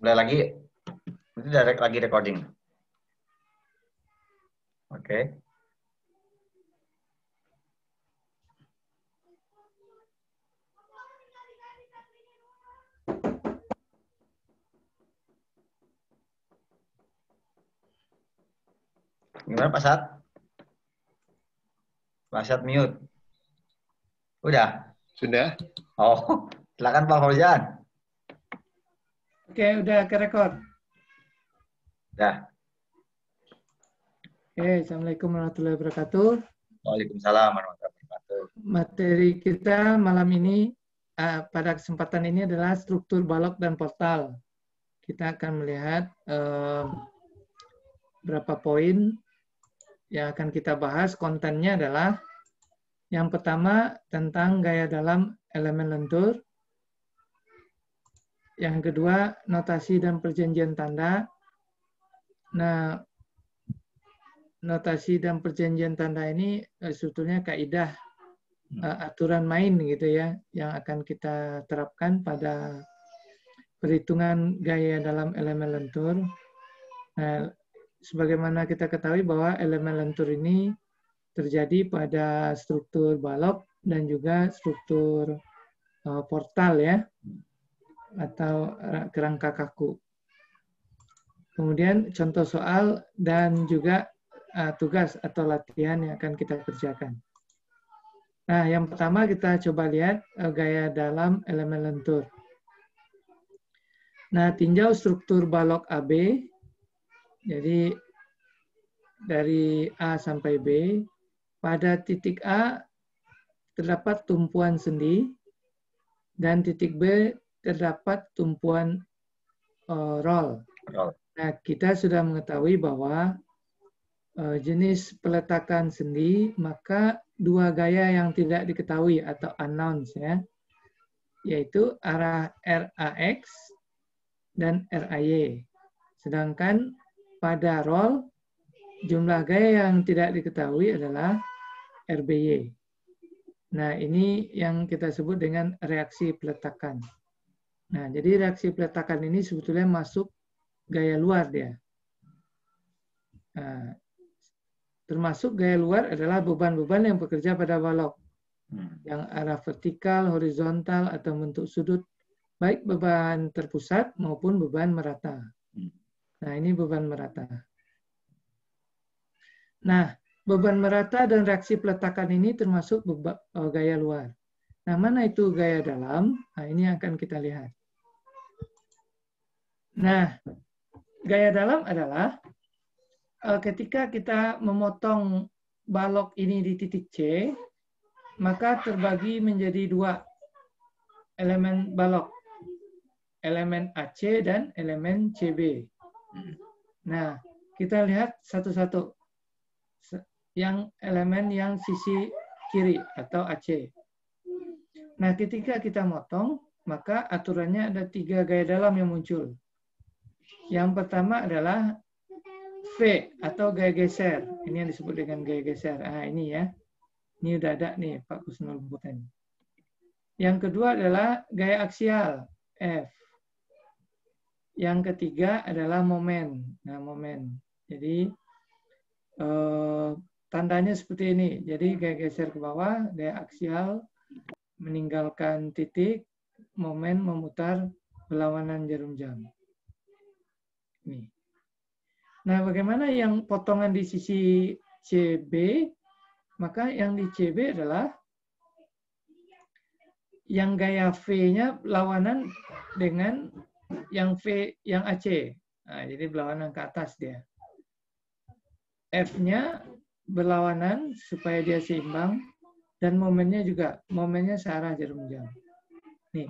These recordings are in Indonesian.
Udah lagi, itu udah lagi recording. Oke. Gimana Pak Sat? Pak Sat mute. Udah? Sudah? Oh, silakan Pak Fauzan. Oke, udah ke record. Udah. Oke, Assalamualaikum warahmatullahi wabarakatuh. Waalaikumsalam warahmatullahi wabarakatuh. Materi kita malam ini, pada kesempatan ini adalah struktur balok dan portal. Kita akan melihat berapa poin yang akan kita bahas. Kontennya adalah yang pertama tentang gaya dalam elemen lentur. Yang kedua, notasi dan perjanjian tanda. Nah, notasi dan perjanjian tanda ini sebetulnya kaidah aturan main gitu ya, yang akan kita terapkan pada perhitungan gaya dalam elemen lentur. Nah, sebagaimana kita ketahui bahwa elemen lentur ini terjadi pada struktur balok dan juga struktur portal ya, atau kerangka kaku. Kemudian contoh soal dan juga tugas atau latihan yang akan kita kerjakan. Nah, yang pertama kita coba lihat gaya dalam elemen lentur. Nah, tinjau struktur balok AB. Jadi dari A sampai B. Pada titik A terdapat tumpuan sendi dan titik B terdapat tumpuan roll. Nah, kita sudah mengetahui bahwa jenis peletakan sendi, maka dua gaya yang tidak diketahui atau unknowns ya, yaitu arah RAX dan RAY. Sedangkan pada roll, jumlah gaya yang tidak diketahui adalah RBY. Nah, ini yang kita sebut dengan reaksi peletakan. Nah, jadi reaksi peletakan ini sebetulnya masuk gaya luar dia. Nah, termasuk gaya luar adalah beban-beban yang bekerja pada balok. Yang arah vertikal, horizontal, atau bentuk sudut, baik beban terpusat maupun beban merata. Nah, ini beban merata. Nah, beban merata dan reaksi peletakan ini termasuk gaya luar. Nah, mana itu gaya dalam? Nah, ini akan kita lihat. Nah, gaya dalam adalah ketika kita memotong balok ini di titik C, maka terbagi menjadi dua elemen balok. Elemen AC dan elemen CB. Nah, kita lihat satu-satu. Yang elemen yang sisi kiri atau AC. Nah, ketika kita motong, maka aturannya ada 3 gaya dalam yang muncul. Yang pertama adalah V atau gaya geser. Ini yang disebut dengan gaya geser. Ah, ini ya. Ini udah ada nih Pak Kusnul Buten. Yang kedua adalah gaya aksial, F. Yang ketiga adalah momen. Nah, momen. Jadi tandanya seperti ini. Jadi gaya geser ke bawah, gaya aksial, meninggalkan titik, momen memutar berlawanan jarum jam. Nih. Nah, bagaimana yang potongan di sisi CB? Maka yang di CB adalah yang gaya V-nya lawanan dengan yang V yang AC. Nah, jadi berlawanan ke atas dia. F-nya berlawanan supaya dia seimbang, dan momennya juga, momennya searah jarum jam. Nih.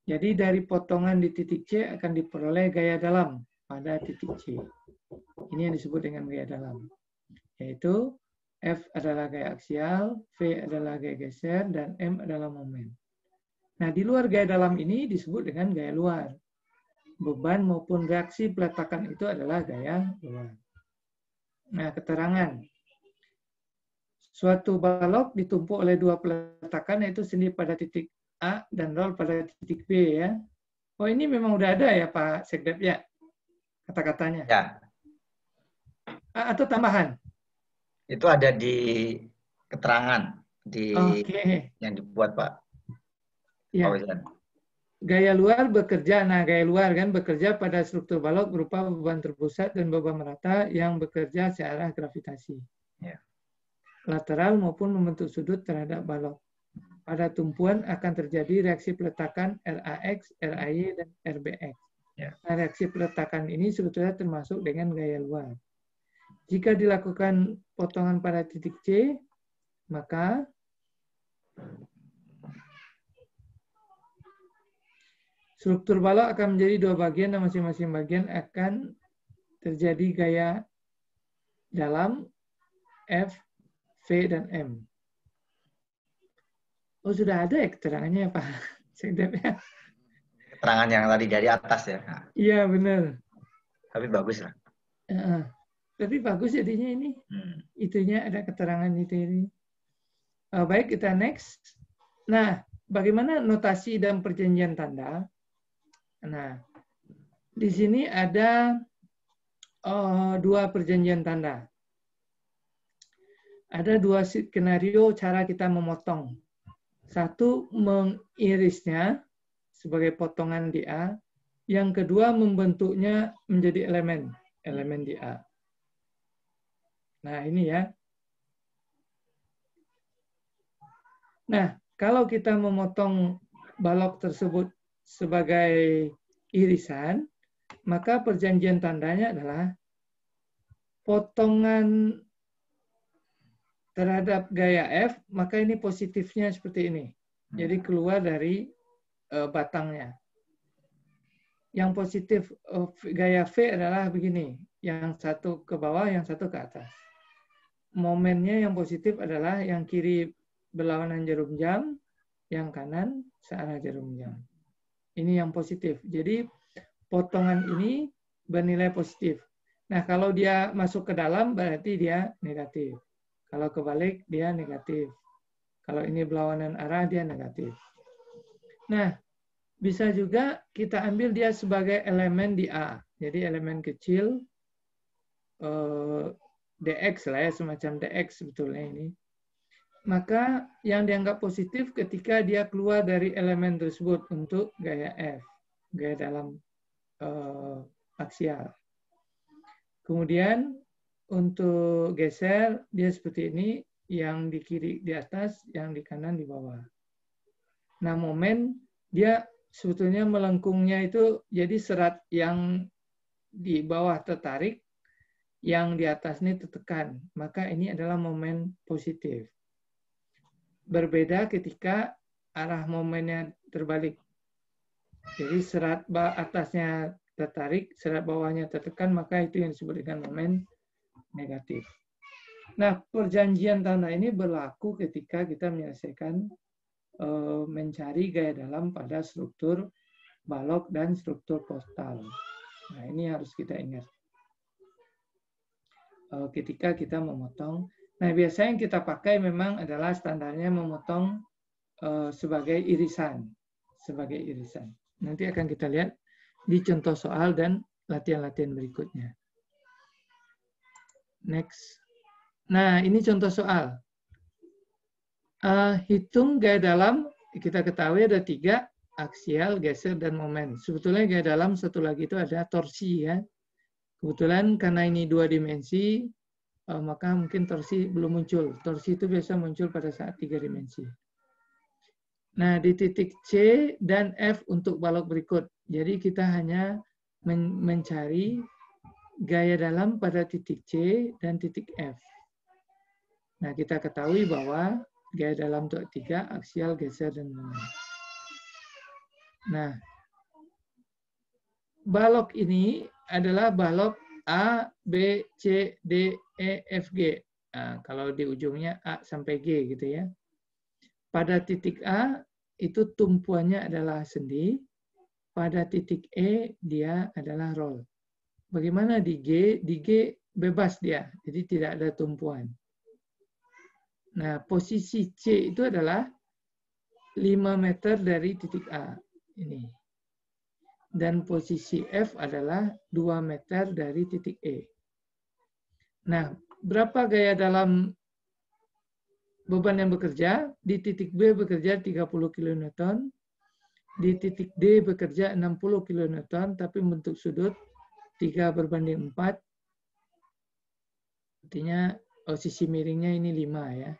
Jadi dari potongan di titik C akan diperoleh gaya dalam pada titik C. Ini yang disebut dengan gaya dalam. Yaitu F adalah gaya aksial, V adalah gaya geser, dan M adalah momen. Nah, di luar gaya dalam ini disebut dengan gaya luar. Beban maupun reaksi peletakan itu adalah gaya luar. Nah, keterangan. Suatu balok ditumpuk oleh 2 peletakan, yaitu sendi pada titik A dan roll pada titik B ya. Oh, ini memang udah ada ya Pak Sekdep ya, kata-katanya. Ya, Atau tambahan? itu ada di keterangan Oke, yang dibuat Pak ya. Fauzan. Gaya luar bekerja. Nah, gaya luar kan bekerja pada struktur balok berupa beban terpusat dan beban merata yang bekerja searah gravitasi. Ya. Lateral maupun membentuk sudut terhadap balok. Pada tumpuan akan terjadi reaksi peletakan RAX, RAY, dan RBX. Ya. Nah, reaksi peletakan ini sebetulnya termasuk dengan gaya luar. Jika dilakukan potongan pada titik C, maka struktur balok akan menjadi dua bagian dan masing-masing bagian akan terjadi gaya dalam F, V, dan M. Oh, sudah ada ya keterangannya Pak Sekdep ya? Keterangan yang tadi dari atas ya. Nah, Iya, benar. tapi bagus lah. Tapi bagus jadinya ini. Itunya ada keterangan itu ini. Baik, kita next. Nah, bagaimana notasi dan perjanjian tanda? Nah, di sini ada dua perjanjian tanda. Ada dua skenario cara kita memotong. Satu, mengirisnya sebagai potongan di A. Yang kedua, membentuknya menjadi elemen di A. Nah, ini ya. Nah, kalau kita memotong balok tersebut sebagai irisan, maka perjanjian tandanya adalah potongan terhadap gaya F, maka ini positifnya seperti ini. Jadi keluar dari batangnya. Yang positif gaya V adalah begini, yang satu ke bawah, yang satu ke atas. Momennya yang positif adalah yang kiri berlawanan jarum jam, yang kanan searah jarum jam. Ini yang positif. Jadi potongan ini bernilai positif. Nah, kalau dia masuk ke dalam berarti dia negatif. Kalau kebalik dia negatif. Kalau ini berlawanan arah dia negatif. Nah, bisa juga kita ambil dia sebagai elemen di A. Jadi elemen kecil dx lah ya, semacam dx sebetulnya ini. Maka yang dianggap positif ketika dia keluar dari elemen tersebut untuk gaya F, gaya dalam aksial. Kemudian untuk geser dia seperti ini, yang di kiri di atas, yang di kanan di bawah. Nah, momen dia sebetulnya melengkungnya itu jadi serat yang di bawah tertarik, yang di atas ini tertekan. Maka ini adalah momen positif. Berbeda ketika arah momennya terbalik. Jadi serat atasnya tertarik, serat bawahnya tertekan, maka itu yang disebut dengan momen negatif. Nah, perjanjian tanda ini berlaku ketika kita menyelesaikan mencari gaya dalam pada struktur balok dan struktur postal. Nah, ini harus kita ingat. Ketika kita memotong, nah biasanya yang kita pakai memang adalah standarnya memotong sebagai irisan. Nanti akan kita lihat di contoh soal dan latihan-latihan berikutnya. Next. Nah, ini contoh soal. Hitung gaya dalam, kita ketahui ada 3, aksial, geser, dan momen. Sebetulnya gaya dalam satu lagi itu ada torsi ya. Kebetulan karena ini 2 dimensi, maka mungkin torsi belum muncul. Torsi itu biasa muncul pada saat 3 dimensi. Nah, di titik C dan F untuk balok berikut. Jadi kita hanya mencari gaya dalam pada titik C dan titik F. Nah, kita ketahui bahwa gaya dalam untuk 3, aksial, geser, dan momen. Nah, balok ini adalah balok A, B, C, D, E, F, G. Nah, kalau di ujungnya A sampai G gitu ya. Pada titik A, itu tumpuannya adalah sendi. Pada titik E, dia adalah roll. Bagaimana di G? Di G bebas dia, jadi tidak ada tumpuan. Nah, posisi C itu adalah 5 meter dari titik A. Ini. dan posisi F adalah 2 meter dari titik E. Nah, berapa gaya dalam beban yang bekerja? Di titik B bekerja 30 kN, di titik D bekerja 60 kN, tapi bentuk sudut 3/4. Artinya sisi miringnya ini 5 ya.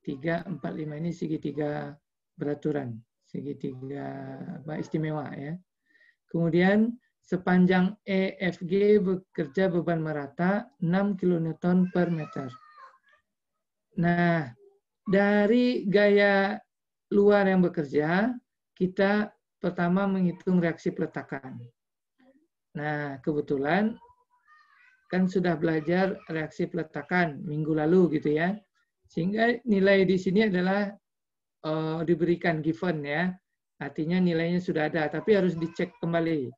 3, 4, 5 ini segitiga beraturan, segitiga istimewa ya. Kemudian sepanjang EFG bekerja beban merata 6 kN per meter. Nah, dari gaya luar yang bekerja, kita pertama menghitung reaksi peletakan. Nah, kebetulan kan sudah belajar reaksi peletakan minggu lalu gitu ya. Sehingga nilai di sini adalah diberikan given ya. Artinya nilainya sudah ada, tapi harus dicek kembali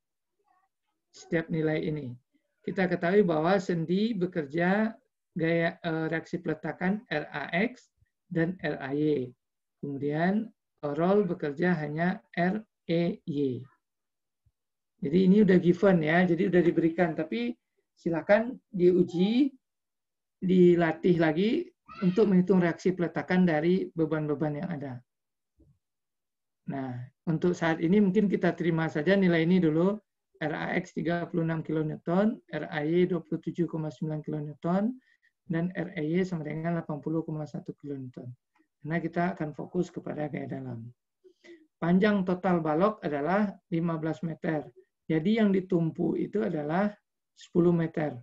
setiap nilai ini. Kita ketahui bahwa sendi bekerja gaya reaksi peletakan RAX dan RAY. Kemudian roll bekerja hanya REY. Jadi ini udah given ya, jadi udah diberikan. Tapi silakan diuji, dilatih lagi untuk menghitung reaksi peletakan dari beban-beban yang ada. Nah, untuk saat ini mungkin kita terima saja nilai ini dulu. RAX 36 kN, RAY 27,9 kN, dan REY sama dengan 80,1 kN. Karena kita akan fokus kepada gaya dalam. Panjang total balok adalah 15 meter. Jadi yang ditumpu itu adalah 10 meter.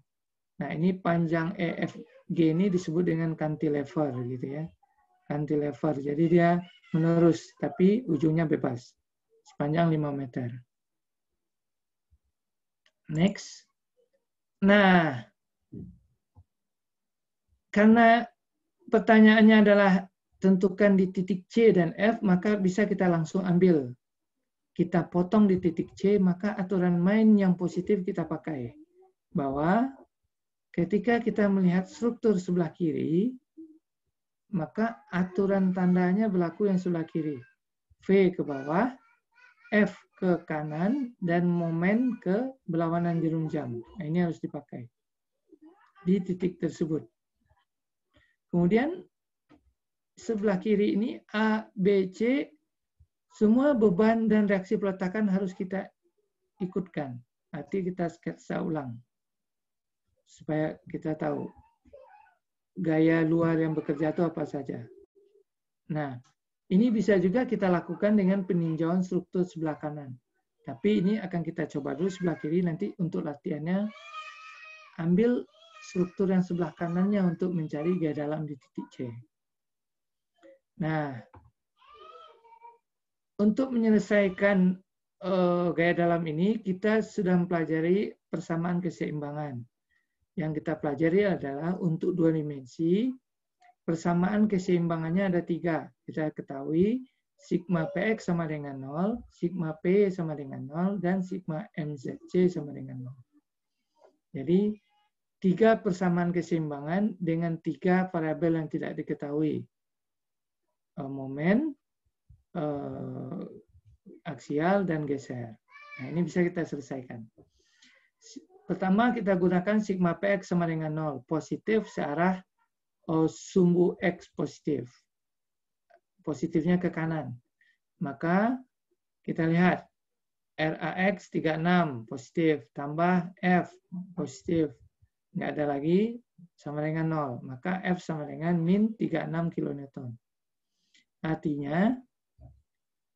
Nah, ini panjang EFG ini disebut dengan cantilever gitu ya. Cantilever. Jadi dia menurus, tapi ujungnya bebas. Sepanjang 5 meter. Next. Nah, karena pertanyaannya adalah tentukan di titik C dan F, maka bisa kita langsung ambil. Kita potong di titik C, maka aturan main yang positif kita pakai. Bahwa ketika kita melihat struktur sebelah kiri, maka aturan tandanya berlaku yang sebelah kiri. V ke bawah, F ke kanan, dan momen ke berlawanan jarum jam. Nah, ini harus dipakai di titik tersebut. Kemudian sebelah kiri ini A, B, C, semua beban dan reaksi peletakan harus kita ikutkan. Nanti kita sketsa ulang supaya kita tahu gaya luar yang bekerja itu apa saja. Nah, ini bisa juga kita lakukan dengan peninjauan struktur sebelah kanan. Tapi ini akan kita coba dulu sebelah kiri, nanti untuk latihannya ambil struktur yang sebelah kanannya untuk mencari gaya dalam di titik C. Nah, untuk menyelesaikan gaya dalam ini, kita sudah mempelajari persamaan keseimbangan. Yang kita pelajari adalah untuk 2 dimensi, persamaan keseimbangannya ada 3. Kita ketahui sigma PX sama dengan 0, sigma P sama dengan 0, dan sigma MZC sama dengan 0. Jadi 3 persamaan keseimbangan dengan 3 variabel yang tidak diketahui. Momen, aksial, dan geser. Nah, ini bisa kita selesaikan. Pertama, kita gunakan sigma PX sama dengan 0. Positif searah sumbu X positif. Positifnya ke kanan. Maka kita lihat RAX 36 positif. Tambah F positif. Nggak ada lagi sama dengan 0. Maka F sama dengan min 36 kN. Artinya,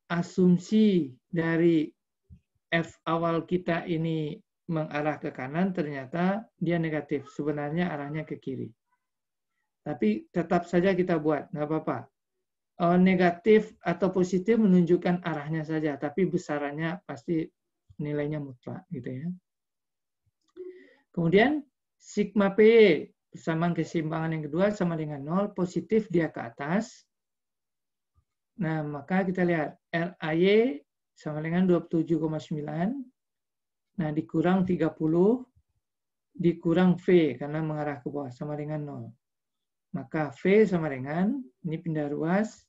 asumsi dari F awal kita ini mengarah ke kanan, ternyata dia negatif. Sebenarnya arahnya ke kiri. Tapi tetap saja kita buat, nggak apa-apa. Negatif atau positif menunjukkan arahnya saja, tapi besarannya pasti nilainya mutlak, gitu ya. Kemudian sigma P, persamaan keseimbangan yang kedua sama dengan 0, positif dia ke atas. Nah, maka kita lihat RAY sama dengan 27,9. Nah, dikurang 30, dikurang V karena mengarah ke bawah sama dengan 0. Maka V sama dengan, ini pindah ruas,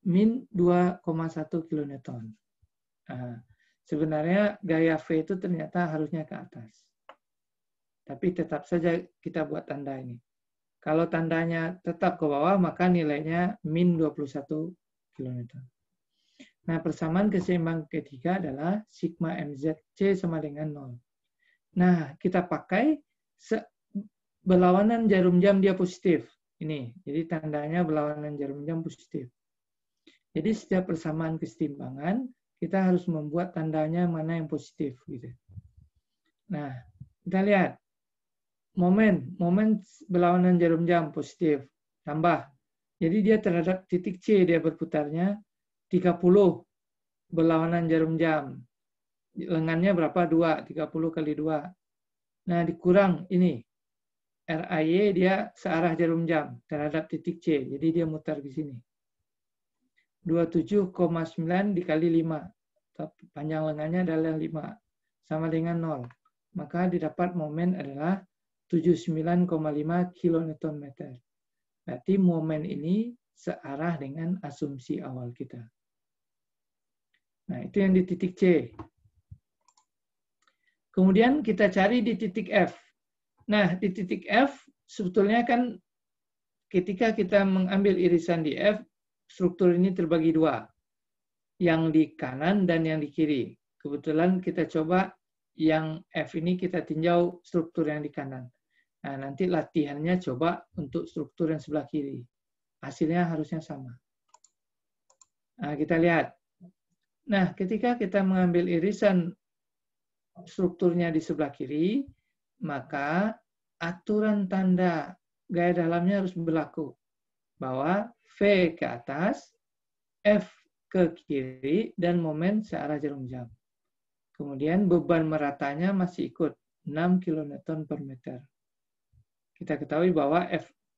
min 2,1 kN. Nah, Sebenarnya gaya V itu ternyata harusnya ke atas. Tapi tetap saja kita buat tanda ini. Kalau tandanya tetap ke bawah, maka nilainya min 21 kN. Nah, persamaan keseimbangan ketiga adalah sigma MZC sama dengan 0. Nah, kita pakai berlawanan jarum jam dia positif. Ini, jadi tandanya berlawanan jarum jam positif. Jadi setiap persamaan keseimbangan, kita harus membuat tandanya mana yang positif. Gitu. Nah, kita lihat. Momen berlawanan jarum jam positif. Tambah. Jadi dia terhadap titik C dia berputarnya 30 berlawanan jarum jam. Lengannya berapa? 2. 30 kali 2. Nah, dikurang ini. RAY dia searah jarum jam terhadap titik C. Jadi dia mutar ke sini. 27,9 dikali 5. Panjang lengannya adalah 5. Sama dengan 0. Maka didapat momen adalah 79,5 kN/m. Berarti momen ini searah dengan asumsi awal kita. Nah, itu yang di titik C. Kemudian kita cari di titik F. Nah, di titik F sebetulnya kan ketika kita mengambil irisan di F, struktur ini terbagi dua. Yang di kanan dan yang di kiri. Kebetulan kita coba yang F ini kita tinjau struktur yang di kanan. Nah, nanti latihannya coba untuk struktur yang sebelah kiri. Hasilnya harusnya sama. Nah, kita lihat. Nah, ketika kita mengambil irisan strukturnya di sebelah kiri, maka aturan tanda gaya dalamnya harus berlaku. Bahwa V ke atas, F ke kiri, dan momen searah jarum jam. Kemudian beban meratanya masih ikut 6 kN/m. Kita ketahui bahwa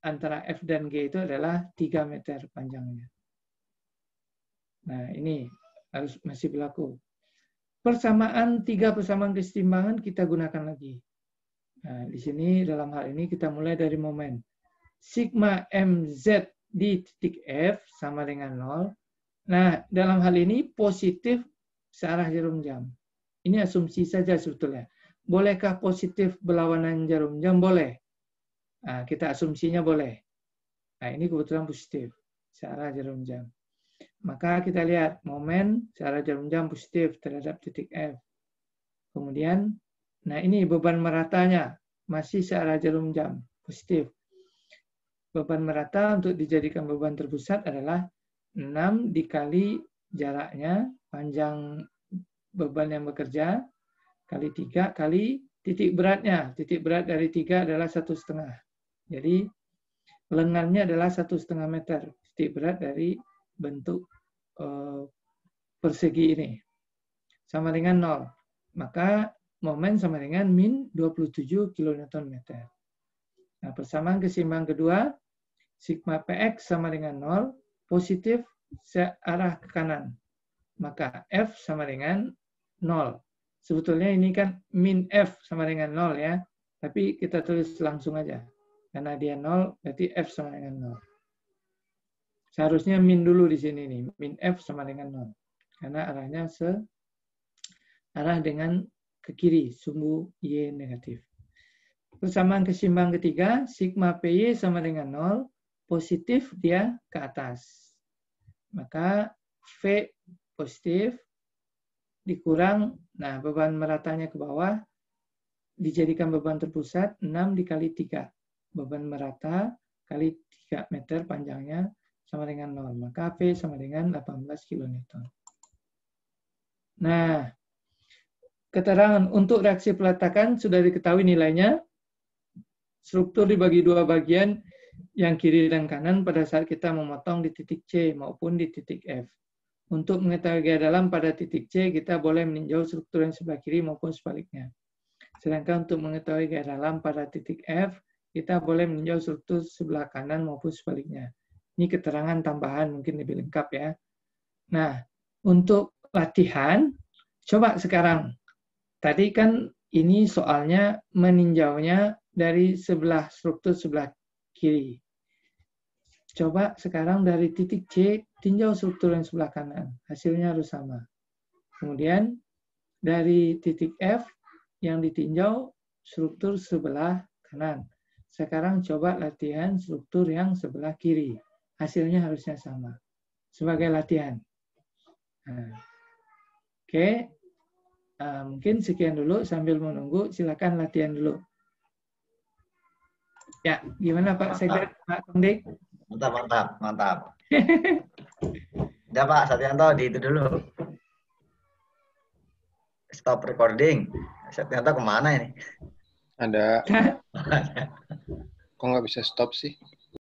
antara F dan G itu adalah 3 meter panjangnya. Nah, ini harus masih berlaku. Tiga persamaan keseimbangan kita gunakan lagi. Nah, di sini dalam hal ini kita mulai dari momen. Sigma MZ di titik F sama dengan 0. Nah, dalam hal ini positif searah jarum jam. Ini asumsi saja sebetulnya. Bolehkah positif berlawanan jarum jam? Boleh. Nah, kita asumsinya boleh. Nah, ini kebetulan positif, searah jarum jam. Maka kita lihat momen searah jarum jam positif terhadap titik F. Kemudian, nah ini beban meratanya masih searah jarum jam positif. Beban merata untuk dijadikan beban terpusat adalah 6 dikali jaraknya, panjang beban yang bekerja, kali 3 kali titik beratnya. Titik berat dari 3 adalah 1,5. Jadi lengannya adalah 1,5 meter. Titik berat dari bentuk persegi ini. Sama dengan 0. Maka momen sama dengan min 27 kN/m. Nah, persamaan keseimbangan kedua, sigma Px sama dengan 0, positif searah ke kanan. Maka F sama dengan 0. Sebetulnya ini kan min F sama dengan 0 ya. Tapi kita tulis langsung aja. Karena dia 0, berarti F sama dengan 0. Seharusnya min dulu di sini nih. Min F sama dengan 0. Karena arahnya searah dengan ke kiri, sumbu Y negatif. Persamaan keseimbangan ketiga, sigma PY sama dengan 0, positif dia ke atas. Maka V positif dikurang, nah beban meratanya ke bawah, dijadikan beban terpusat 6 dikali 3. Beban merata kali 3 meter panjangnya sama dengan 0. Maka V sama dengan 18 kN. Nah, keterangan untuk reaksi peletakan sudah diketahui nilainya. Struktur dibagi dua bagian, yang kiri dan kanan pada saat kita memotong di titik C maupun di titik F. Untuk mengetahui gaya dalam pada titik C, kita boleh meninjau struktur yang sebelah kiri maupun sebaliknya. Sedangkan untuk mengetahui gaya dalam pada titik F, kita boleh meninjau struktur sebelah kanan maupun sebaliknya. Ini keterangan tambahan, mungkin lebih lengkap ya. Nah, untuk latihan, coba sekarang. Tadi kan ini soalnya meninjaunya dari struktur sebelah kiri. Coba sekarang dari titik C, tinjau struktur yang sebelah kanan. Hasilnya harus sama. Kemudian, dari titik F yang ditinjau struktur sebelah kanan. Sekarang coba latihan struktur yang sebelah kiri. Hasilnya harusnya sama. Sebagai latihan. Nah, oke. Mungkin sekian dulu sambil menunggu. Silakan latihan dulu. Ya, gimana Pak Sekda, Pak Kongdik? Mantap, mantap, mantap. Udah Pak Satyanto, di itu dulu. Stop recording. Satyanto kemana ini? Ada. Kok nggak bisa stop sih?